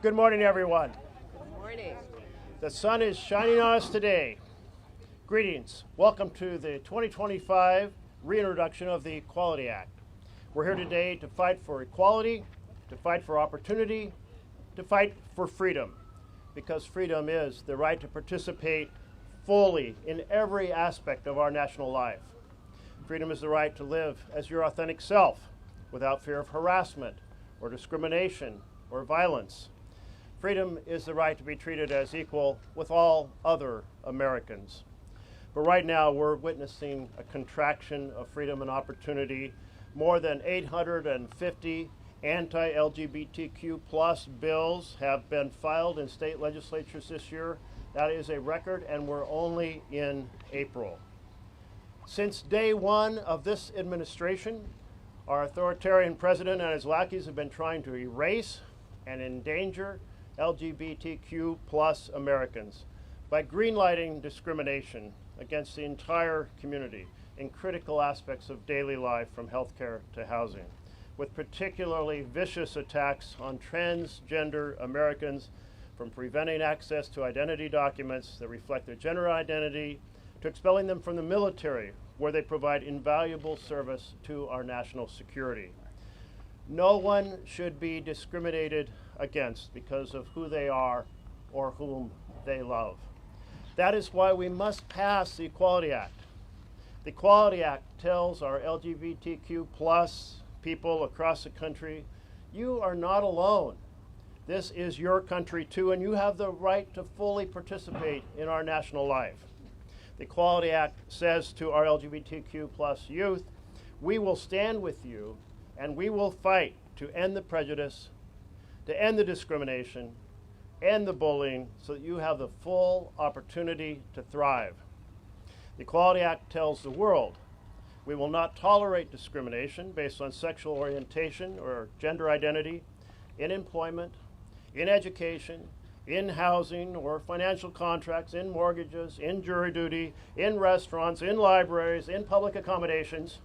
Good morning, everyone. Good morning. The sun is shining on us today. Greetings. Welcome to the 2025 reintroduction of the Equality Act. We're here today to fight for equality, to fight for opportunity, to fight for freedom, because freedom is the right to participate fully in every aspect of our national life. Freedom is the right to live as your authentic self without fear of harassment or discrimination or violence. Freedom is the right to be treated as equal with all other Americans. But right now we're witnessing a contraction of freedom and opportunity. More than 850 anti-LGBTQ plus bills have been filed in state legislatures this year. That is a record, and we're only in April. Since day one of this administration, our authoritarian president and his lackeys have been trying to erase and endanger LGBTQ plus Americans by greenlighting discrimination against the entire community in critical aspects of daily life, from healthcare to housing, with particularly vicious attacks on transgender Americans, from preventing access to identity documents that reflect their gender identity, to expelling them from the military, where they provide invaluable service to our national security. No one should be discriminated against because of who they are or whom they love. That is why we must pass the Equality Act. The Equality Act tells our LGBTQ plus people across the country, you are not alone. This is your country too, and you have the right to fully participate in our national life. The Equality Act says to our LGBTQ plus youth, we will stand with you and we will fight to end the prejudice, to end the discrimination, end the bullying, so that you have the full opportunity to thrive. The Equality Act tells the world, we will not tolerate discrimination based on sexual orientation or gender identity in employment, in education, in housing or financial contracts, in mortgages, in jury duty, in restaurants, in libraries, in public accommodations.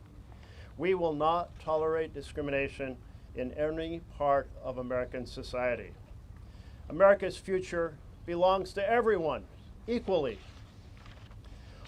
We will not tolerate discrimination in any part of American society. America's future belongs to everyone equally.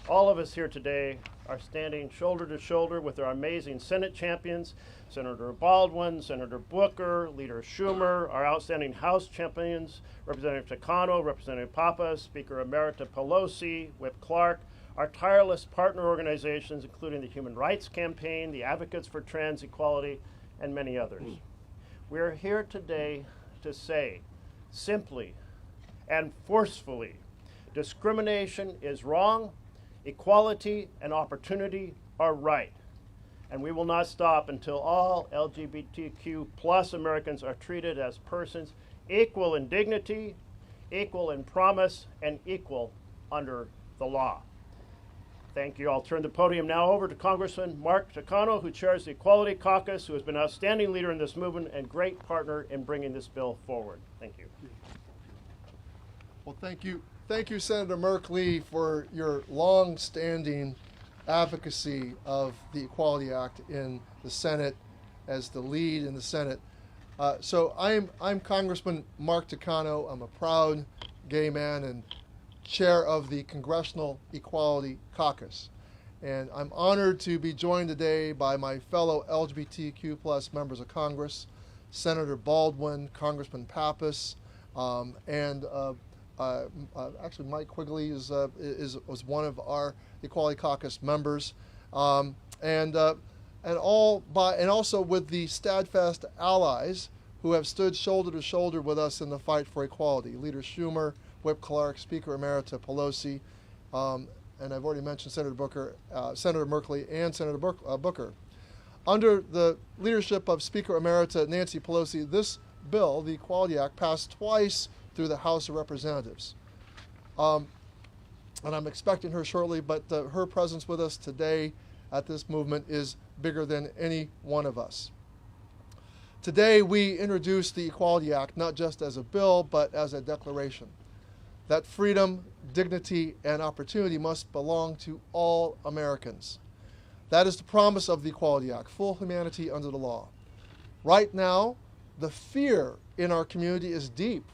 All of us here today are standing shoulder to shoulder with our amazing Senate champions, Senator Baldwin, Senator Booker, Leader Schumer, our outstanding House champions, Representative Takano, Representative Papa, Speaker Emerita Pelosi, Whip Clark, our tireless partner organizations, including the Human Rights Campaign, the Advocates for Trans Equality, and many others. We are here today to say, simply and forcefully, discrimination is wrong, equality and opportunity are right. And we will not stop until all LGBTQ plus Americans are treated as persons equal in dignity, equal in promise, and equal under the law. Thank you. I'll turn the podium now over to Congressman Mark Takano, who chairs the Equality Caucus, who has been an outstanding leader in this movement and great partner in bringing this bill forward. Thank you. Well, thank you. Thank you, Senator Merkley, for your long-standing advocacy of the Equality Act in the Senate as the lead in the Senate. So I'm Congressman Mark Takano. I'm a proud gay man and chair of the Congressional Equality Caucus. And I'm honored to be joined today by my fellow LGBTQ plus members of Congress, Senator Baldwin, Congressman Pappas, and actually Mike Quigley was one of our Equality Caucus members, and also with the steadfast allies who have stood shoulder to shoulder with us in the fight for equality. Leader Schumer, Whip Clark, Speaker Emerita Pelosi, and I've already mentioned Senator Booker, Senator Merkley, and Senator Booker. Under the leadership of Speaker Emerita Nancy Pelosi, this bill, the Equality Act, passed twice through the House of Representatives. And I'm expecting her shortly, but her presence with us today at this movement is bigger than any one of us. Today we introduce the Equality Act not just as a bill, but as a declaration that freedom, dignity, and opportunity must belong to all Americans. That is the promise of the Equality Act, full humanity under the law. Right now, the fear in our community is deep,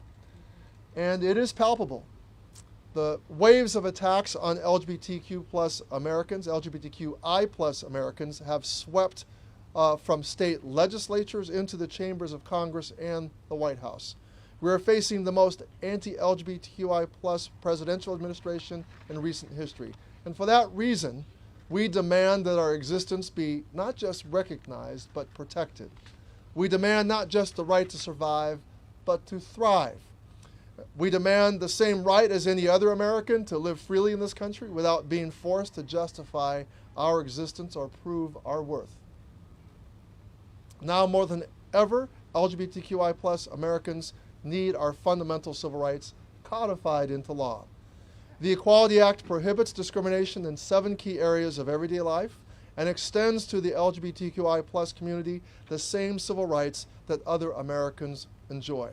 and it is palpable. The waves of attacks on LGBTQ plus Americans, LGBTQI plus Americans, have swept from state legislatures into the chambers of Congress and the White House. We are facing the most anti-LGBTQI plus presidential administration in recent history. And for that reason, we demand that our existence be not just recognized, but protected. We demand not just the right to survive, but to thrive. We demand the same right as any other American to live freely in this country without being forced to justify our existence or prove our worth. Now more than ever, LGBTQI plus Americans need our fundamental civil rights codified into law. The Equality Act prohibits discrimination in 7 key areas of everyday life and extends to the LGBTQI plus community the same civil rights that other Americans enjoy.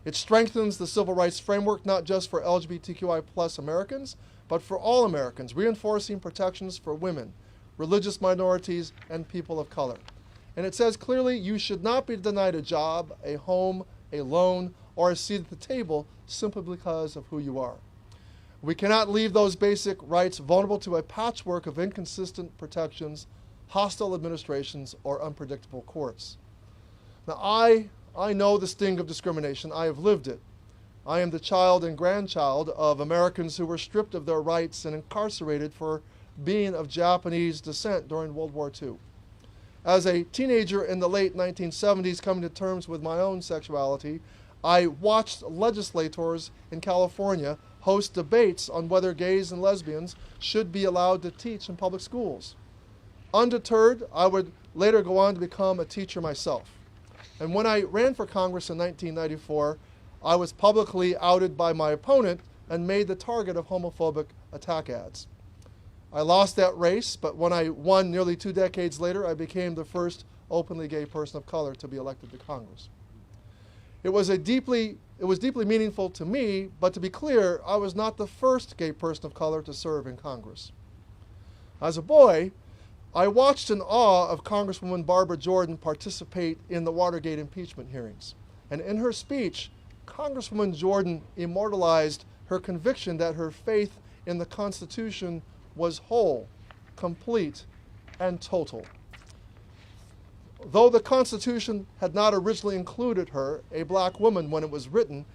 It strengthens the civil rights framework not just for LGBTQI plus Americans, but for all Americans, reinforcing protections for women, religious minorities, and people of color. And it says clearly you should not be denied a job, a home, a loan, or a seat at the table simply because of who you are. We cannot leave those basic rights vulnerable to a patchwork of inconsistent protections, hostile administrations, or unpredictable courts. Now, I know the sting of discrimination. I have lived it. I am the child and grandchild of Americans who were stripped of their rights and incarcerated for being of Japanese descent during World War II. As a teenager in the late 1970s, coming to terms with my own sexuality, I watched legislators in California host debates on whether gays and lesbians should be allowed to teach in public schools. Undeterred, I would later go on to become a teacher myself. And when I ran for Congress in 1994, I was publicly outed by my opponent and made the target of homophobic attack ads. I lost that race, but when I won nearly 2 decades later, I became the first openly gay person of color to be elected to Congress. It was deeply meaningful to me, but to be clear, I was not the first gay person of color to serve in Congress. As a boy, I watched in awe of Congresswoman Barbara Jordan participate in the Watergate impeachment hearings. And in her speech, Congresswoman Jordan immortalized her conviction that her faith in the Constitution was whole, complete, and total. Though the Constitution had not originally included her, a black woman, when it was written,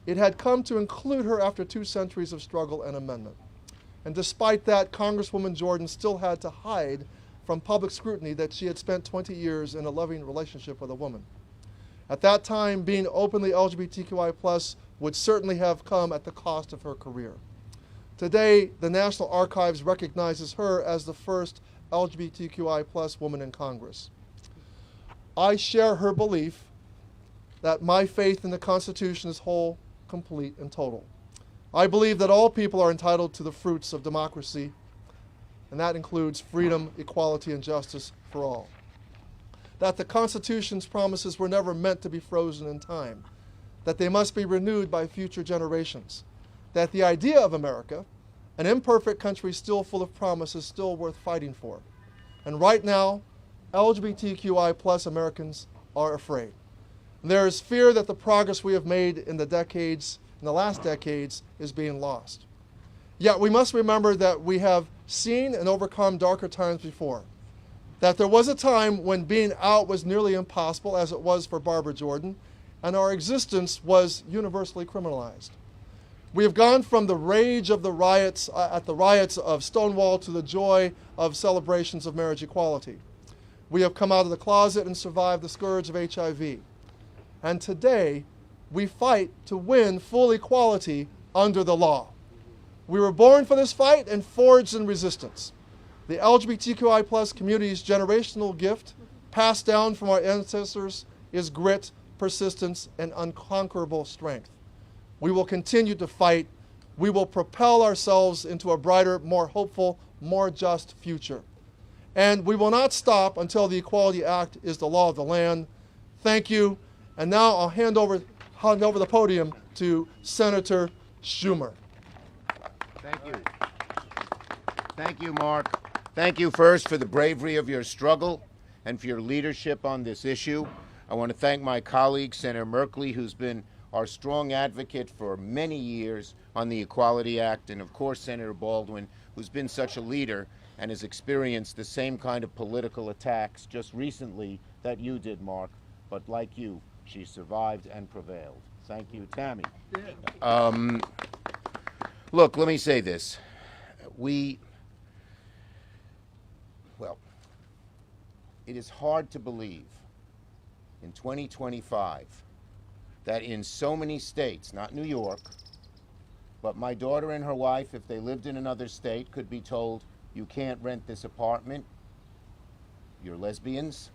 it had come to include her after 2 centuries of struggle and amendment. And despite that, Congresswoman Jordan still had to hide from public scrutiny that she had spent 20 years in a loving relationship with a woman. At that time, being openly LGBTQI+ would certainly have come at the cost of her career. Today, the National Archives recognizes her as the first LGBTQI+ woman in Congress. I share her belief that my faith in the Constitution is whole, complete, and total. I believe that all people are entitled to the fruits of democracy, and that includes freedom, equality, and justice for all. That the Constitution's promises were never meant to be frozen in time, that they must be renewed by future generations, that the idea of America, an imperfect country still full of promise, is still worth fighting for. And right now, LGBTQI+ Americans are afraid. And there is fear that the progress we have made in the last decades, is being lost. Yet we must remember that we have seen and overcome darker times before. That there was a time when being out was nearly impossible, as it was for Barbara Jordan, and our existence was universally criminalized. We have gone from the rage of the riots of Stonewall to the joy of celebrations of marriage equality. We have come out of the closet and survived the scourge of HIV. And today, we fight to win full equality under the law. We were born for this fight and forged in resistance. The LGBTQI+ community's generational gift, passed down from our ancestors, is grit, persistence, and unconquerable strength. We will continue to fight. We will propel ourselves into a brighter, more hopeful, more just future. And we will not stop until the Equality Act is the law of the land. Thank you. And now I'll hand over the podium to Senator Schumer. Thank you. Thank you, Mark. Thank you first for the bravery of your struggle and for your leadership on this issue. I want to thank my colleague, Senator Merkley, who's been our strong advocate for many years on the Equality Act, and of course Senator Baldwin, who's been such a leader and has experienced the same kind of political attacks just recently that you did, Mark, but like you, she survived and prevailed. Thank you, Tammy. Look, let me say this. It is hard to believe in 2025 that in so many states, not New York, but my daughter and her wife, if they lived in another state, could be told, you can't rent this apartment, you're lesbians.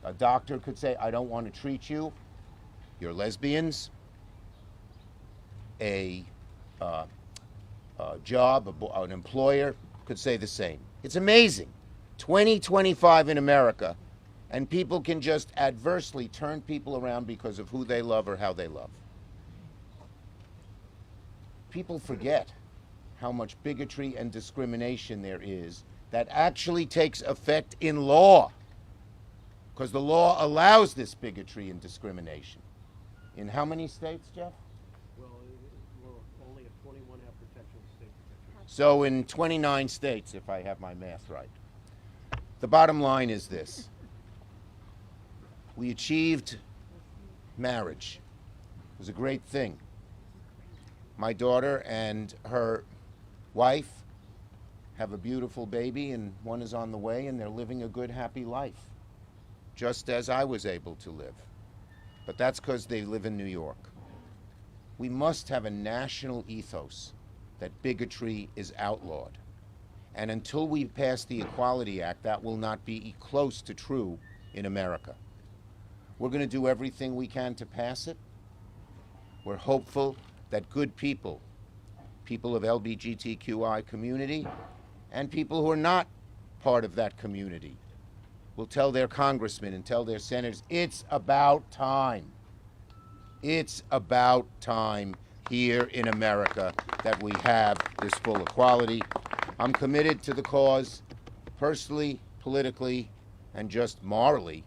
A doctor could say, I don't want to treat you, you're lesbians. An employer could say the same. It's amazing. 2025 in America, and people can just adversely turn people around because of who they love or how they love. People forget how much bigotry and discrimination there is that actually takes effect in law, because the law allows this bigotry and discrimination. In how many states, Jeff? Well, we're only at 21 have protection, state protection. So in 29 states, if I have my math right. The bottom line is this. We achieved marriage. It was a great thing. My daughter and her wife have a beautiful baby, and one is on the way, and they're living a good, happy life, just as I was able to live. But that's because they live in New York. We must have a national ethos that bigotry is outlawed. And until we pass the Equality Act, that will not be close to true in America. We're going to do everything we can to pass it. We're hopeful that good people, people of LGBTQI community, and people who are not part of that community, will tell their congressmen and tell their senators, it's about time. It's about time here in America that we have this full equality. I'm committed to the cause, personally, politically, and just morally,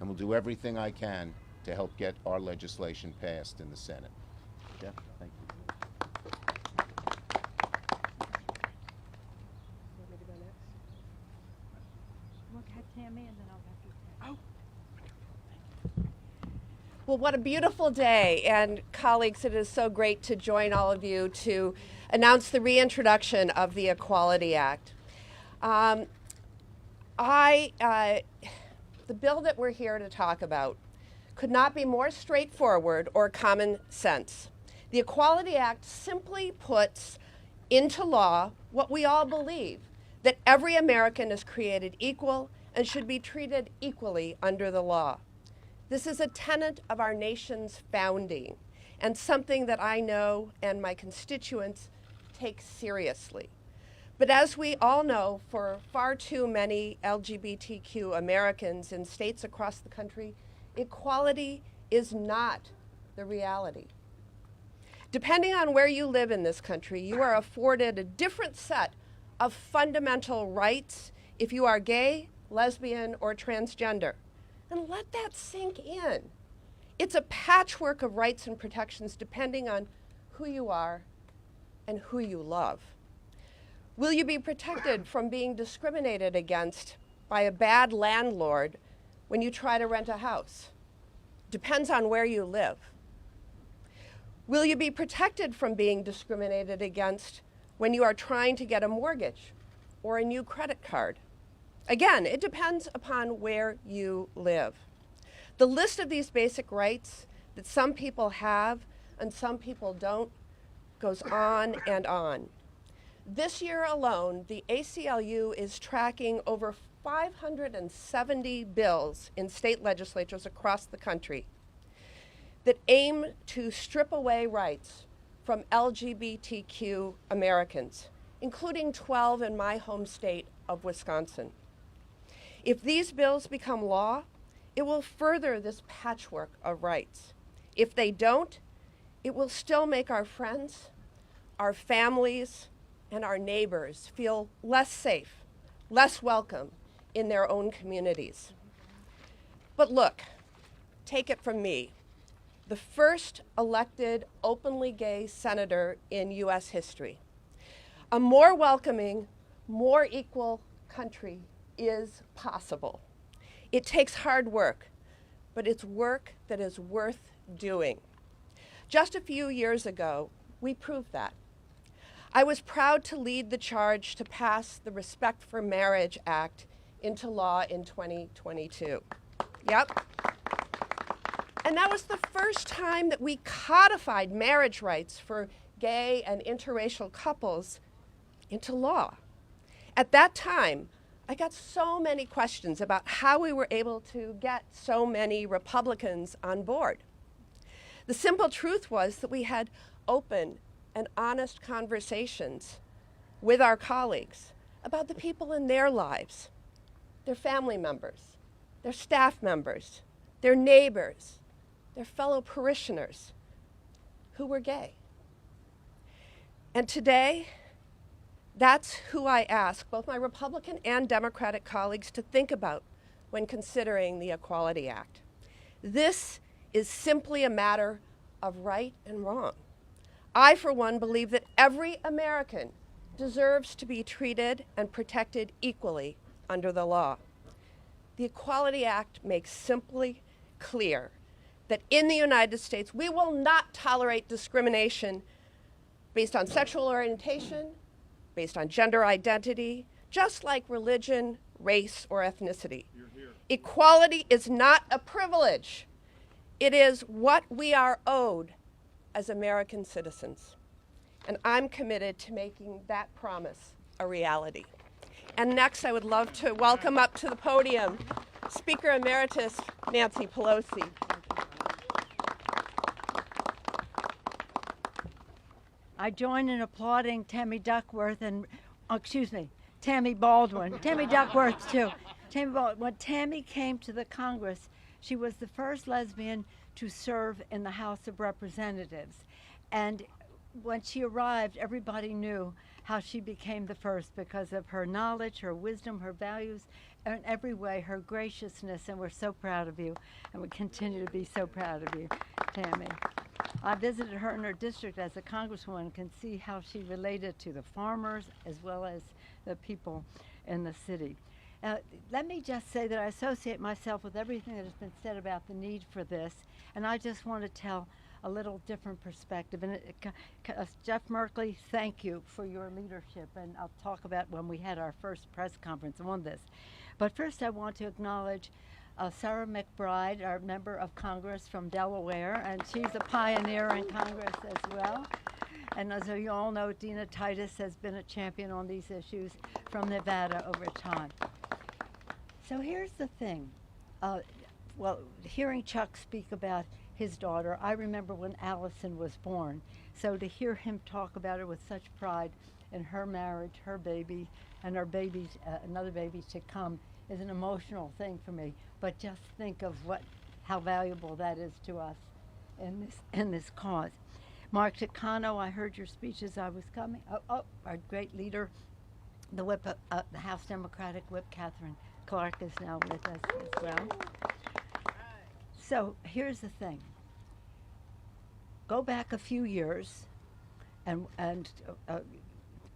and will do everything I can to help get our legislation passed in the Senate. Jeff, thank you. Want me to go next? We'll have Tammy and then I'll have you. Well, what a beautiful day. And colleagues, it is so great to join all of you to announce the reintroduction of the Equality Act. The bill that we're here to talk about could not be more straightforward or common sense. The Equality Act simply puts into law what we all believe, that every American is created equal and should be treated equally under the law. This is a tenet of our nation's founding and something that I know and my constituents take seriously. But as we all know, for far too many LGBTQ Americans in states across the country, equality is not the reality. Depending on where you live in this country, you are afforded a different set of fundamental rights if you are gay, lesbian, or transgender. And let that sink in. It's a patchwork of rights and protections depending on who you are and who you love. Will you be protected from being discriminated against by a bad landlord when you try to rent a house? Depends on where you live. Will you be protected from being discriminated against when you are trying to get a mortgage or a new credit card? Again, it depends upon where you live. The list of these basic rights that some people have and some people don't goes on and on. This year alone, the ACLU is tracking over 570 bills in state legislatures across the country that aim to strip away rights from LGBTQ Americans, including 12 in my home state of Wisconsin. If these bills become law, it will further this patchwork of rights. If they don't, it will still make our friends, our families, and our neighbors feel less safe, less welcome in their own communities. But look, take it from me, the first elected openly gay senator in US history. A more welcoming, more equal country is possible. It takes hard work, but it's work that is worth doing. Just a few years ago, we proved that. I was proud to lead the charge to pass the Respect for Marriage Act into law in 2022. Yep. And that was the first time that we codified marriage rights for gay and interracial couples into law. At that time, I got so many questions about how we were able to get so many Republicans on board. The simple truth was that we had open and honest conversations with our colleagues about the people in their lives, their family members, their staff members, their neighbors, their fellow parishioners who were gay. And today, that's who I ask both my Republican and Democratic colleagues to think about when considering the Equality Act. This is simply a matter of right and wrong. I, for one, believe that every American deserves to be treated and protected equally under the law. The Equality Act makes simply clear that in the United States, we will not tolerate discrimination based on sexual orientation, based on gender identity, just like religion, race, or ethnicity. Equality is not a privilege. It is what we are owed as American citizens. And I'm committed to making that promise a reality. And next, I would love to welcome up to the podium Speaker Emeritus Nancy Pelosi. I join in applauding Tammy Duckworth and, Tammy Baldwin. Tammy Duckworth, too. Tammy Baldwin. When Tammy came to the Congress, she was the first lesbian to serve in the House of Representatives. And when she arrived, everybody knew how she became the first because of her knowledge, her wisdom, her values, and in every way, her graciousness. And we're so proud of you, and we continue to be so proud of you, Tammy. I visited her in her district as a congresswoman and can see how she related to the farmers as well as the people in the city. Let me just say that I associate myself with everything that has been said about the need for this, and I just want to tell a little different perspective. And Jeff Merkley, thank you for your leadership, and I'll talk about when we had our first press conference on this. But first I want to acknowledge Sarah McBride, our member of Congress from Delaware, and she's a pioneer in Congress as well. And as you all know, Dina Titus has been a champion on these issues from Nevada over time. So here's the thing. Hearing Chuck speak about his daughter, I remember when Allison was born. So to hear him talk about her with such pride in her marriage, her baby, and her babies, another baby to come, is an emotional thing for me. But just think of how valuable that is to us in this cause. Mark Takano, I heard your speech as I was coming. Our great leader, the whip, the House Democratic whip, Catherine Clark, is now with us as well. So here's the thing. Go back a few years, and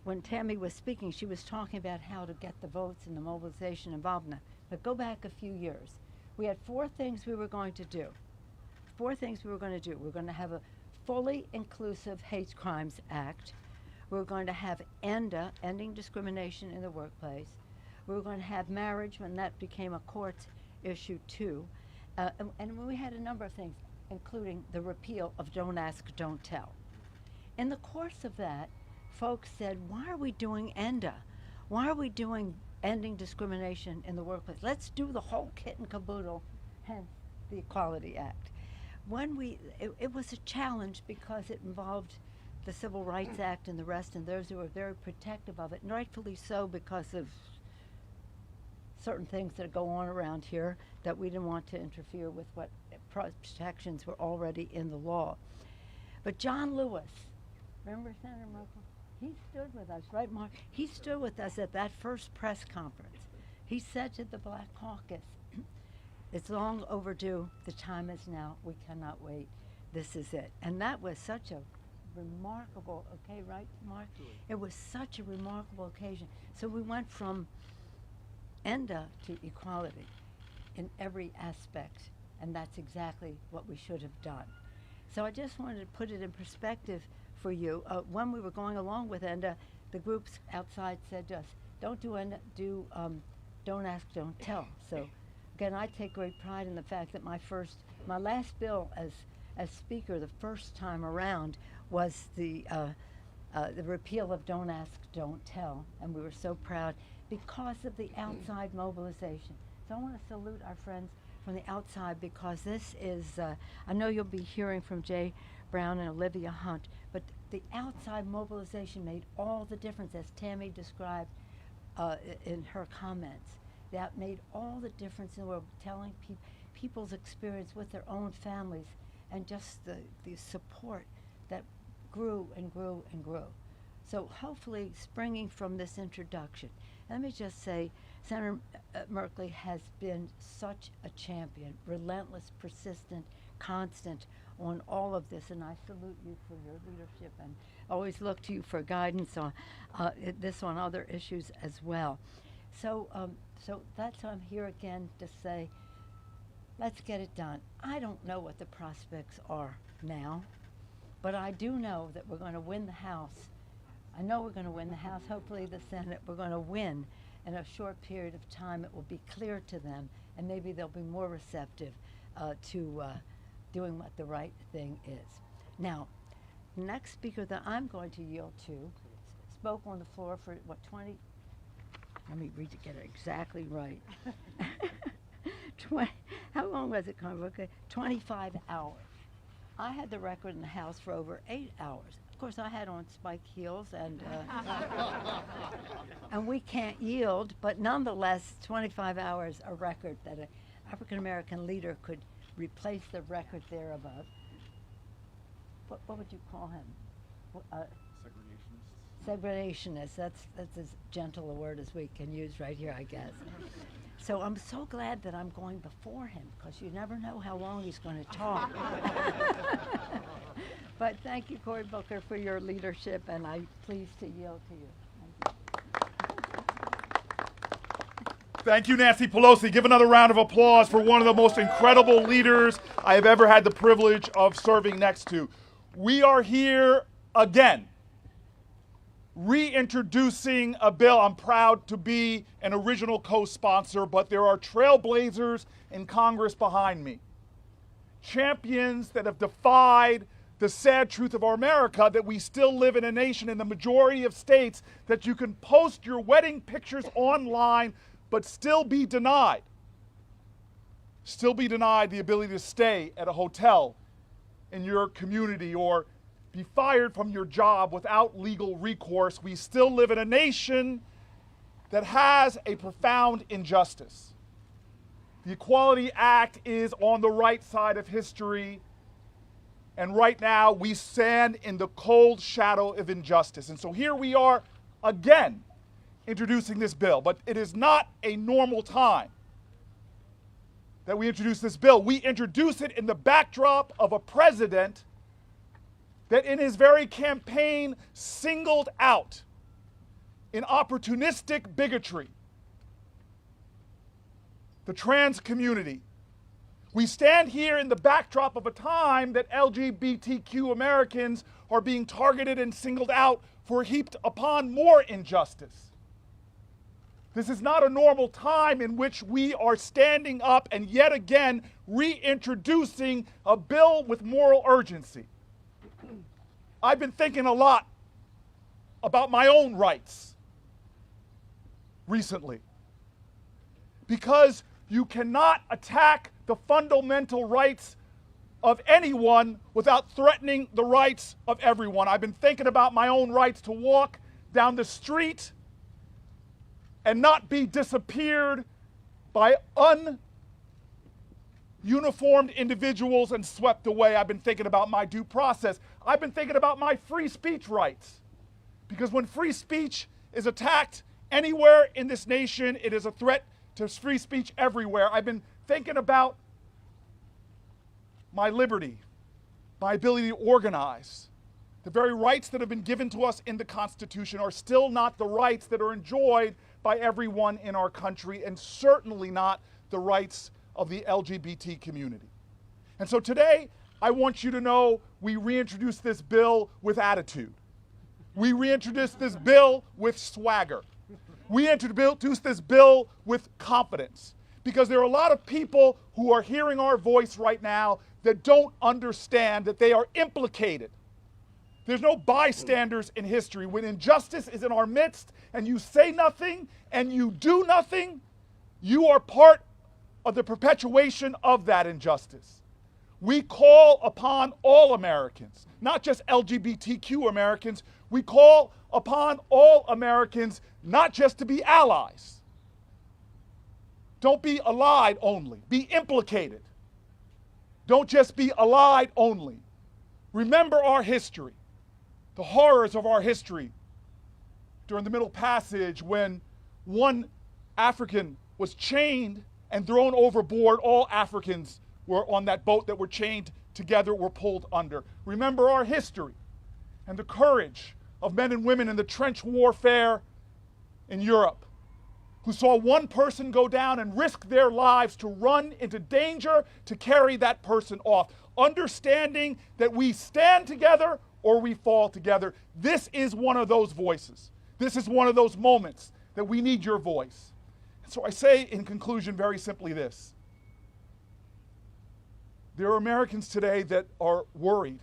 when Tammy was speaking, she was talking about how to get the votes and the mobilization involved in that. But go back a few years. We had four things we were going to do. We're going to have a fully inclusive hate crimes act. We're going to have ENDA, ending discrimination in the workplace. We were going to have marriage when that became a court issue too. And we had a number of things, including the repeal of Don't Ask, Don't Tell. In the course of that, folks said, why are we doing ENDA? Why are we doing ending discrimination in the workplace? Let's do the whole kit and caboodle, hence the Equality Act. It was a challenge because it involved the Civil Rights Act and the rest, and those who were very protective of it, and rightfully so because of certain things that go on around here that we didn't want to interfere with what protections were already in the law. But John Lewis, remember Senator Merkel? He stood with us, right, Mark? He stood with us at that first press conference. He said to the Black Caucus, it's long overdue. The time is now. We cannot wait. This is it. And that was such a remarkable, okay, right, Mark? It was such a remarkable occasion. So we went from ENDA to equality in every aspect, and that's exactly what we should have done. So I just wanted to put it in perspective for you. When we were going along with ENDA, the groups outside said to us, don't do ENDA, don't ask, don't tell. So again, I take great pride in the fact that my last bill as speaker the first time around was the repeal of Don't Ask, Don't Tell, and we were so proud because of the outside mobilization. So I want to salute our friends from the outside because this is, I know you'll be hearing from Jay Brown and Olivia Hunt, but the outside mobilization made all the difference, as Tammy described in her comments. That made all the difference in the world, telling people's experience with their own families and just the support that grew and grew and grew. So hopefully springing from this introduction, let me just say Senator Merkley has been such a champion, relentless, persistent, constant on all of this, and I salute you for your leadership and always look to you for guidance on this on other issues as well. So that's why I'm here again to say, let's get it done. I don't know what the prospects are now, but I do know that we're going to win the House. I know we're going to win the House, hopefully the Senate. We're going to win in a short period of time. It will be clear to them, and maybe they'll be more receptive to doing what the right thing is. Now, the next speaker that I'm going to yield to spoke on the floor for, 20, let me read to get it exactly right. 20, how long was it, Convoy? Okay, 25 hours. I had the record in the House for over 8 hours. Of course, I had on spike heels, and and we can't yield, but nonetheless, 25 hours, a record that an African-American leader could replace the record there above. What would you call him? Segregationist. That's as gentle a word as we can use right here, I guess. So I'm so glad that I'm going before him, because you never know how long he's going to talk. But thank you, Cory Booker, for your leadership, and I'm pleased to yield to you. Thank you, Nancy Pelosi. Give another round of applause for one of the most incredible leaders I have ever had the privilege of serving next to. We are here again, reintroducing a bill. I'm proud to be an original co-sponsor, but there are trailblazers in Congress behind me. Champions that have defied the sad truth of our America that we still live in a nation in the majority of states that you can post your wedding pictures online but still be denied the ability to stay at a hotel in your community or be fired from your job without legal recourse. We still live in a nation that has a profound injustice. The Equality Act is on the right side of history, and right now we stand in the cold shadow of injustice. And so here we are again introducing this bill, but it is not a normal time that we introduce this bill. We introduce it in the backdrop of a president that in his very campaign singled out in opportunistic bigotry the trans community. We stand here in the backdrop of a time that LGBTQ Americans are being targeted and singled out for heaped upon more injustice. This is not a normal time in which we are standing up and yet again reintroducing a bill with moral urgency. I've been thinking a lot about my own rights recently, because you cannot attack the fundamental rights of anyone without threatening the rights of everyone. I've been thinking about my own rights to walk down the street and not be disappeared by uniformed individuals and swept away. I've been thinking about my due process. I've been thinking about my free speech rights. Because when free speech is attacked anywhere in this nation, it is a threat to free speech everywhere. I've been thinking about my liberty, my ability to organize. The very rights that have been given to us in the Constitution are still not the rights that are enjoyed by everyone in our country, and certainly not the rights of the LGBT community. And so today, I want you to know we reintroduce this bill with attitude. We reintroduce this bill with swagger. We introduce this bill with confidence, because there are a lot of people who are hearing our voice right now that don't understand that they are implicated. There's no bystanders in history. When injustice is in our midst and you say nothing and you do nothing, you are part of the perpetuation of that injustice. We call upon all Americans, not just LGBTQ Americans. We call upon all Americans not just to be allies. Don't be allied only. Be implicated. Don't just be allied only. Remember our history, the horrors of our history during the Middle Passage when one African was chained and thrown overboard. All Africans were on that boat that were chained together, were pulled under. Remember our history and the courage of men and women in the trench warfare in Europe, who saw one person go down and risk their lives to run into danger to carry that person off, understanding that we stand together or we fall together. This is one of those voices. This is one of those moments that we need your voice. And so I say in conclusion very simply this. There are Americans today that are worried,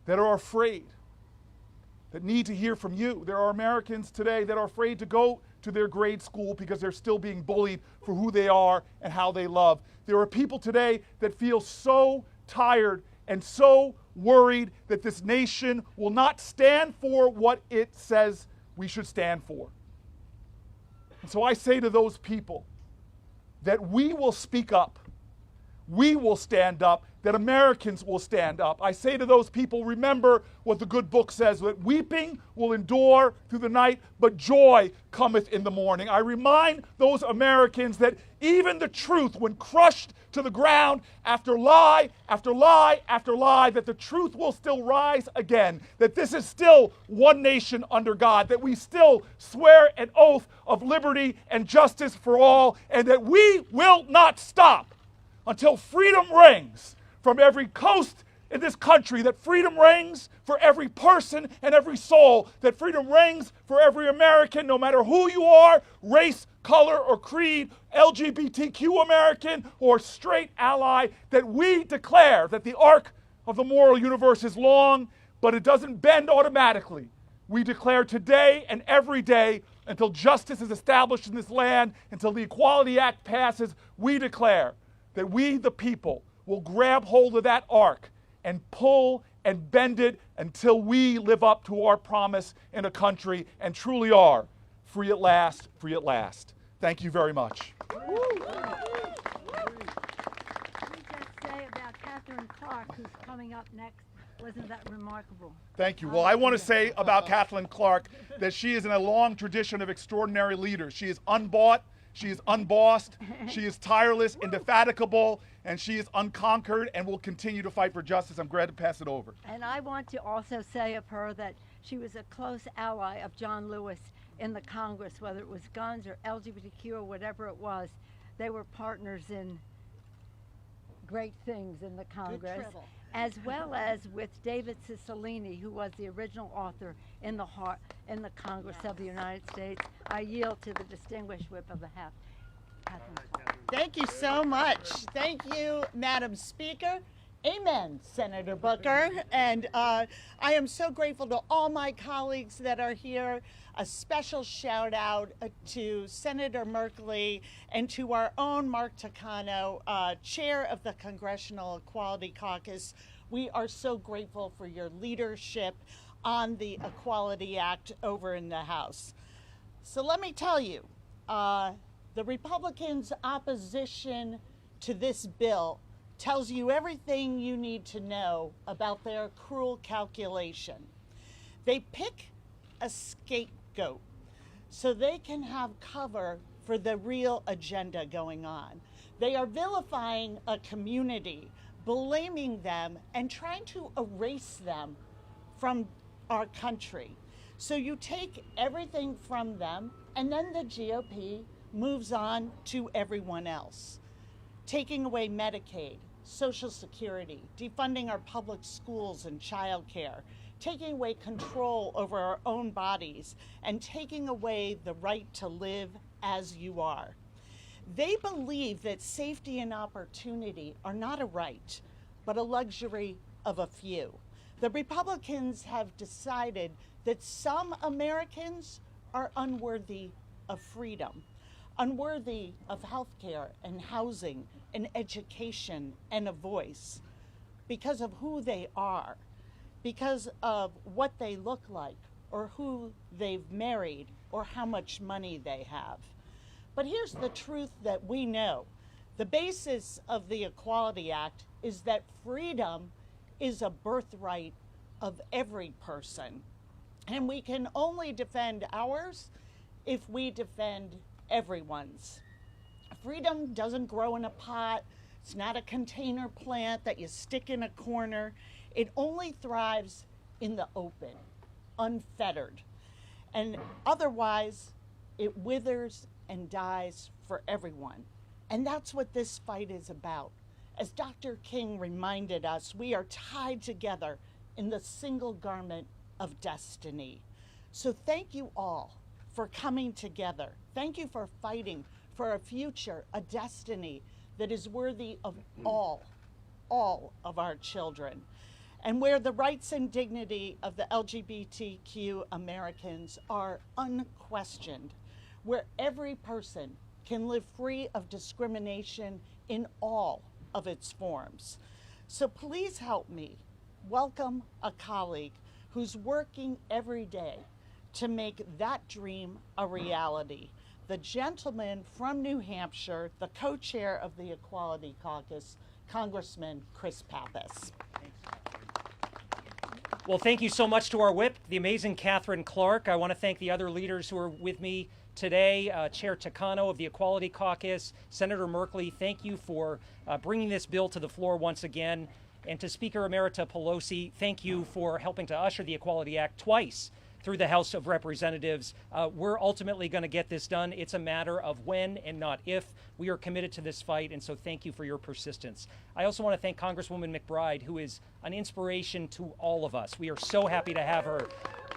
that are afraid, that need to hear from you. There are Americans today that are afraid to go to their grade school because they're still being bullied for who they are and how they love. There are people today that feel so tired and so worried that this nation will not stand for what it says we should stand for. And so I say to those people that we will speak up. We will stand up, that Americans will stand up. I say to those people, remember what the good book says, that weeping will endure through the night, but joy cometh in the morning. I remind those Americans that even the truth, when crushed to the ground after lie, after lie, after lie, that the truth will still rise again, that this is still one nation under God, that we still swear an oath of liberty and justice for all, and that we will not stop until freedom rings from every coast in this country, that freedom rings for every person and every soul, that freedom rings for every American, no matter who you are, race, color, or creed, LGBTQ American or straight ally, that we declare that the arc of the moral universe is long, but it doesn't bend automatically. We declare today and every day, until justice is established in this land, until the Equality Act passes, we declare that we, the people, will grab hold of that arc and pull and bend it until we live up to our promise in a country and truly are free at last, free at last. Thank you very much. Let me just say about Catherine Clark, who's coming up next. Wasn't that remarkable? Thank you. Well, I want to say about Kathleen Clark that she is in a long tradition of extraordinary leaders. She is unbought. She is unbossed, she is tireless, indefatigable, and she is unconquered and will continue to fight for justice. I'm glad to pass it over. And I want to also say of her that she was a close ally of John Lewis in the Congress, whether it was guns or LGBTQ or whatever it was. They were partners in great things in the Congress, as well as with David Cicilline, who was the original author in the Congress of the United States. I yield to the distinguished whip of the House. Thank you so much. Thank you, Madam Speaker. Amen, Senator Booker. And I am so grateful to all my colleagues that are here. A special shout out to Senator Merkley and to our own Mark Takano, chair of the Congressional Equality Caucus. We are so grateful for your leadership on the Equality Act over in the House. So let me tell you, the Republicans' opposition to this bill tells you everything you need to know about their cruel calculation. They pick a scapegoat so they can have cover for the real agenda going on. They are vilifying a community, blaming them, and trying to erase them from our country. So you take everything from them, and then the GOP moves on to everyone else. Taking away Medicaid, Social Security, defunding our public schools and childcare, taking away control over our own bodies, and taking away the right to live as you are. They believe that safety and opportunity are not a right, but a luxury of a few. The Republicans have decided that some Americans are unworthy of freedom, unworthy of health care and housing and education and a voice because of who they are, because of what they look like, or who they've married, or how much money they have. But here's the truth that we know. The basis of the Equality Act is that freedom is a birthright of every person. And we can only defend ours if we defend everyone's. Freedom doesn't grow in a pot. It's not a container plant that you stick in a corner. It only thrives in the open, unfettered. And otherwise, it withers and dies for everyone. And that's what this fight is about. As Dr. King reminded us, we are tied together in the single garment of destiny. So thank you all for coming together. Thank you for fighting for a future, a destiny that is worthy of all of our children. And where the rights and dignity of the LGBTQ Americans are unquestioned, where every person can live free of discrimination in all of its forms. So please help me welcome a colleague who's working every day to make that dream a reality. The gentleman from New Hampshire, the co-chair of the Equality Caucus, Congressman Chris Pappas. Well, thank you so much to our whip, the amazing Catherine Clark. I want to thank the other leaders who are with me today. Chair Takano of the Equality Caucus, Senator Merkley, thank you for bringing this bill to the floor once again. And to Speaker Emerita Pelosi, thank you for helping to usher the Equality Act twice through the House of Representatives. We're ultimately going to get this done. It's a matter of when and not if. We are committed to this fight, and so thank you for your persistence. I also want to thank Congresswoman McBride, who is an inspiration to all of us. We are so happy to have her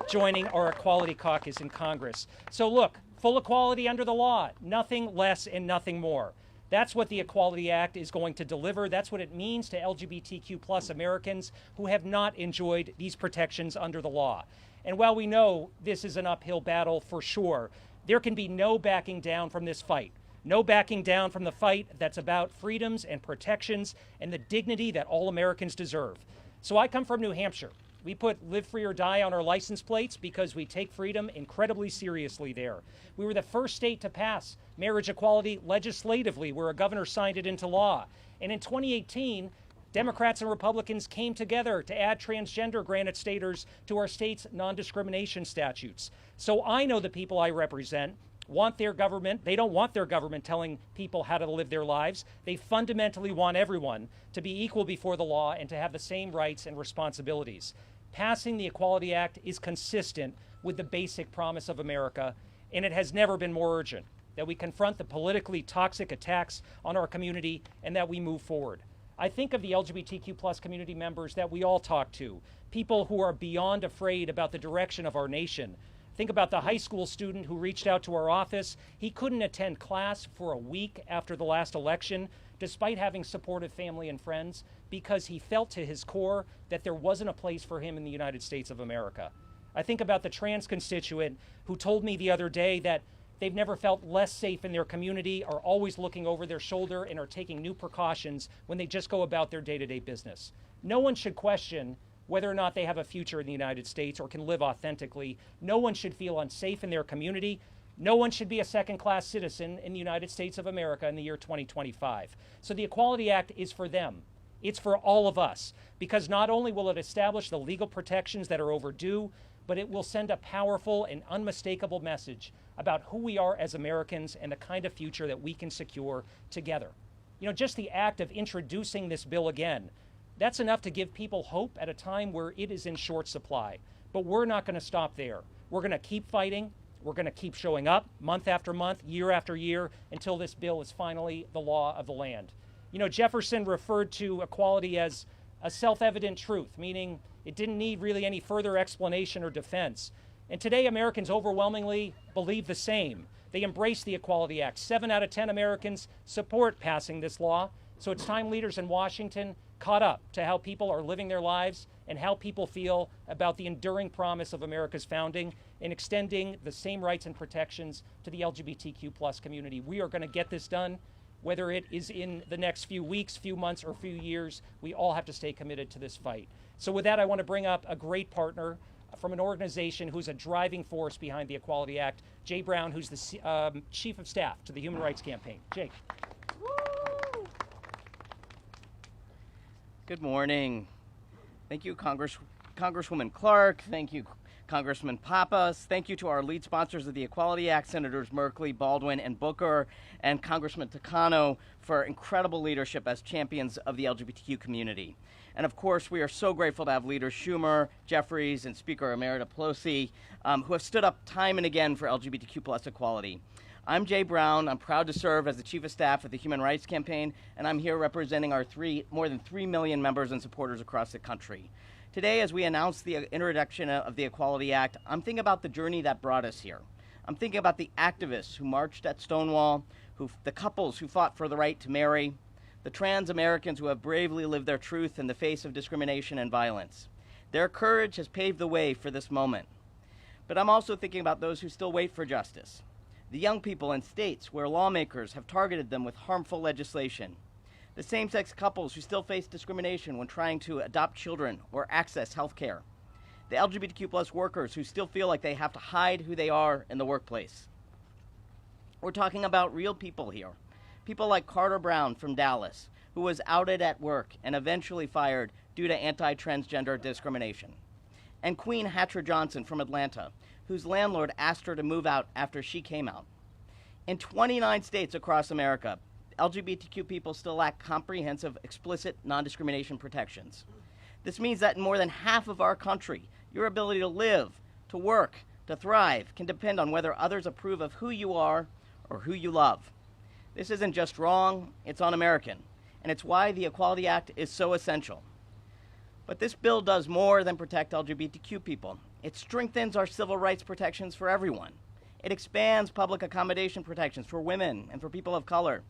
joining our Equality Caucus in Congress. So look, full equality under the law, nothing less and nothing more. That's what the Equality Act is going to deliver. That's what it means to LGBTQ+ Americans who have not enjoyed these protections under the law. And while we know this is an uphill battle for sure, there can be no backing down from this fight. No backing down from the fight that's about freedoms and protections and the dignity that all Americans deserve. So I come from New Hampshire. We put live free or die on our license plates because we take freedom incredibly seriously there. We were the first state to pass marriage equality legislatively, where a governor signed it into law. And in 2018, Democrats and Republicans came together to add transgender granted status to our state's non-discrimination statutes. So I know the people I represent want their government. They don't want their government telling people how to live their lives. They fundamentally want everyone to be equal before the law and to have the same rights and responsibilities. Passing the Equality Act is consistent with the basic promise of America, and it has never been more urgent that we confront the politically toxic attacks on our community and that we move forward. I think of the LGBTQ+ community members that we all talk to, people who are beyond afraid about the direction of our nation. Think about the high school student who reached out to our office. He couldn't attend class for a week after the last election, despite having supportive family and friends, because he felt to his core that there wasn't a place for him in the United States of America. I think about the trans constituent who told me the other day that they've never felt less safe in their community, are always looking over their shoulder, and are taking new precautions when they just go about their day-to-day business. No one should question whether or not they have a future in the United States or can live authentically. No one should feel unsafe in their community. No one should be a second-class citizen in the United States of America in the year 2025. So the Equality Act is for them. It's for all of us, because not only will it establish the legal protections that are overdue, but it will send a powerful and unmistakable message about who we are as Americans and the kind of future that we can secure together. You know, just the act of introducing this bill again, that's enough to give people hope at a time where it is in short supply. But we're not going to stop there. We're going to keep fighting. We're going to keep showing up month after month, year after year, until this bill is finally the law of the land. You know, Jefferson referred to equality as a self-evident truth, meaning it didn't need really any further explanation or defense. And today, Americans overwhelmingly believe the same. They embrace the Equality Act. 7 out of 10 Americans support passing this law. So it's time leaders in Washington caught up to how people are living their lives and how people feel about the enduring promise of America's founding and extending the same rights and protections to the LGBTQ plus community. We are going to get this done. Whether it is in the next few weeks, few months, or few years, we all have to stay committed to this fight. So with that, I want to bring up a great partner from an organization who's a driving force behind the Equality Act, Jay Brown, who's the Chief of Staff to the Human Rights Campaign. Jay. Good morning. Thank you, Congresswoman Clark. Thank you, Congressman Pappas. Thank you to our lead sponsors of the Equality Act, Senators Merkley, Baldwin, and Booker, and Congressman Takano for incredible leadership as champions of the LGBTQ community. And of course, we are so grateful to have leaders Schumer, Jeffries, and Speaker Emerita Pelosi, who have stood up time and again for LGBTQ plus equality. I'm Jay Brown. I'm proud to serve as the Chief of Staff of the Human Rights Campaign, and I'm here representing our more than 3 million members and supporters across the country. Today, as we announce the introduction of the Equality Act, I'm thinking about the journey that brought us here. I'm thinking about the activists who marched at Stonewall, the couples who fought for the right to marry, the trans Americans who have bravely lived their truth in the face of discrimination and violence. Their courage has paved the way for this moment. But I'm also thinking about those who still wait for justice, the young people in states where lawmakers have targeted them with harmful legislation, the same-sex couples who still face discrimination when trying to adopt children or access health care, the LGBTQ plus workers who still feel like they have to hide who they are in the workplace. We're talking about real people here, people like Carter Brown from Dallas, who was outed at work and eventually fired due to anti-transgender discrimination, and Queen Hatcher Johnson from Atlanta, whose landlord asked her to move out after she came out. In 29 states across America, LGBTQ people still lack comprehensive, explicit non-discrimination protections. This means that in more than half of our country, your ability to live, to work, to thrive can depend on whether others approve of who you are or who you love. This isn't just wrong, it's un-American, and it's why the Equality Act is so essential. But this bill does more than protect LGBTQ people. It strengthens our civil rights protections for everyone. It expands public accommodation protections for women and for people of color.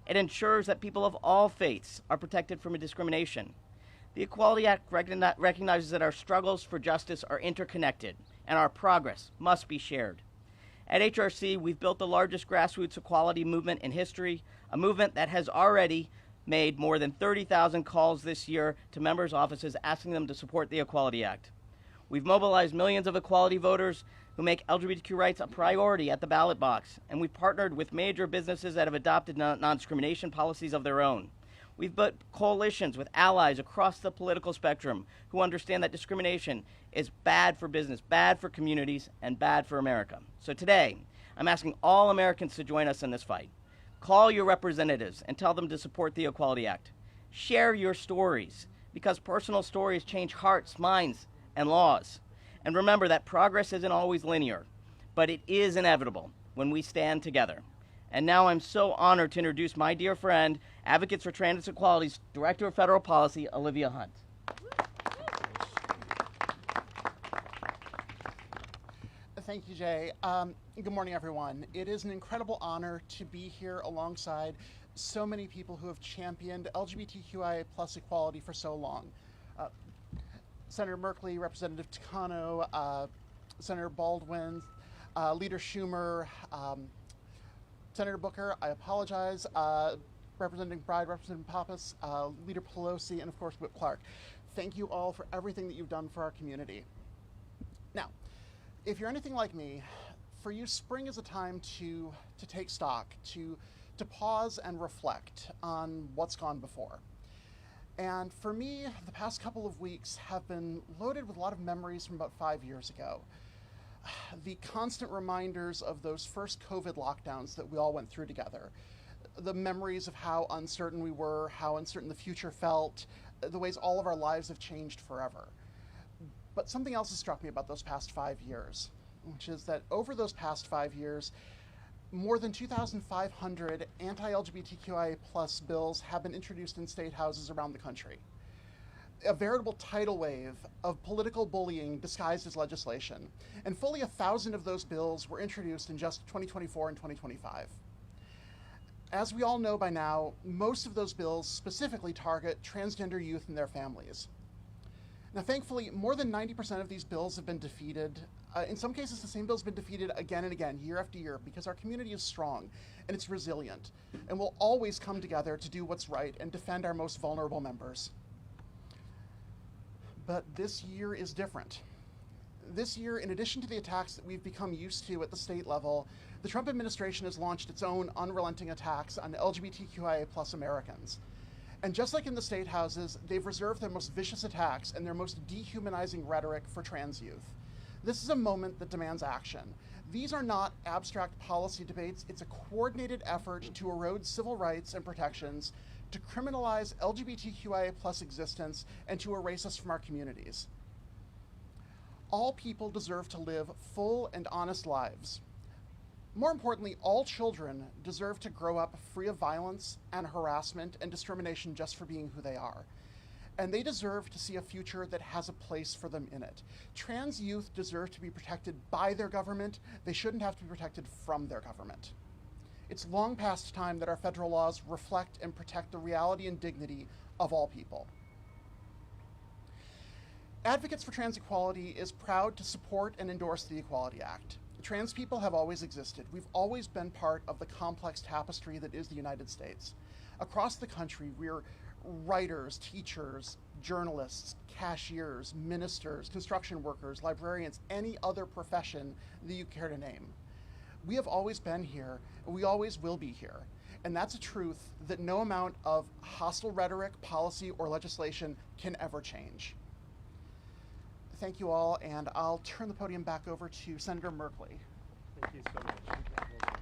It ensures that people of all faiths are protected from discrimination. The Equality Act recognizes that our struggles for justice are interconnected, and our progress must be shared. At HRC, we've built the largest grassroots equality movement in history, a movement that has already made more than 30,000 calls this year to members' offices asking them to support the Equality Act. We've mobilized millions of equality voters who make LGBTQ rights a priority at the ballot box, and we've partnered with major businesses that have adopted non-discrimination policies of their own. We've built coalitions with allies across the political spectrum who understand that discrimination is bad for business, bad for communities, and bad for America. So today, I'm asking all Americans to join us in this fight. Call your representatives and tell them to support the Equality Act. Share your stories, because personal stories change hearts, minds, and laws. And remember that progress isn't always linear, but it is inevitable when we stand together. And now I'm so honored to introduce my dear friend, Advocates for Trans Equality's Director of Federal Policy, Olivia Hunt. Thank you, Jay. Good morning, everyone. It is an incredible honor to be here alongside so many people who have championed LGBTQIA plus equality for so long. Senator Merkley, Representative Takano, Senator Baldwin, Leader Schumer, Senator Booker, I apologize, Representative Bride, Representative Pappas, Leader Pelosi, and of course Whip Clark. Thank you all for everything that you've done for our community. Now, if you're anything like me, for you, spring is a time to take stock, to pause and reflect on what's gone before. And for me, the past couple of weeks have been loaded with a lot of memories from about 5 years ago. The constant reminders of those first COVID lockdowns that we all went through together. The memories of how uncertain we were, how uncertain the future felt, the ways all of our lives have changed forever. But something else has struck me about those past 5 years, which is that over those past 5 years, more than 2,500 anti-LGBTQIA+ bills have been introduced in state houses around the country. A veritable tidal wave of political bullying disguised as legislation, and fully 1,000 of those bills were introduced in just 2024 and 2025. As we all know by now, most of those bills specifically target transgender youth and their families. Now, thankfully, more than 90% of these bills have been defeated. In some cases, the same bill's been defeated again and again, year after year, because our community is strong and it's resilient, and we'll always come together to do what's right and defend our most vulnerable members. But this year is different. This year, in addition to the attacks that we've become used to at the state level, the Trump administration has launched its own unrelenting attacks on LGBTQIA+ Americans. And just like in the state houses, they've reserved their most vicious attacks and their most dehumanizing rhetoric for trans youth. This is a moment that demands action. These are not abstract policy debates, it's a coordinated effort to erode civil rights and protections, to criminalize LGBTQIA+ existence, and to erase us from our communities. All people deserve to live full and honest lives. More importantly, all children deserve to grow up free of violence and harassment and discrimination just for being who they are. And they deserve to see a future that has a place for them in it. Trans youth deserve to be protected by their government. They shouldn't have to be protected from their government. It's long past time that our federal laws reflect and protect the reality and dignity of all people. Advocates for Trans Equality is proud to support and endorse the Equality Act. Trans people have always existed. We've always been part of the complex tapestry that is the United States. Across the country, we're writers, teachers, journalists, cashiers, ministers, construction workers, librarians, any other profession that you care to name. We have always been here, and we always will be here. And that's a truth that no amount of hostile rhetoric, policy, or legislation can ever change. Thank you all, and I'll turn the podium back over to Senator Merkley. Thank you so much.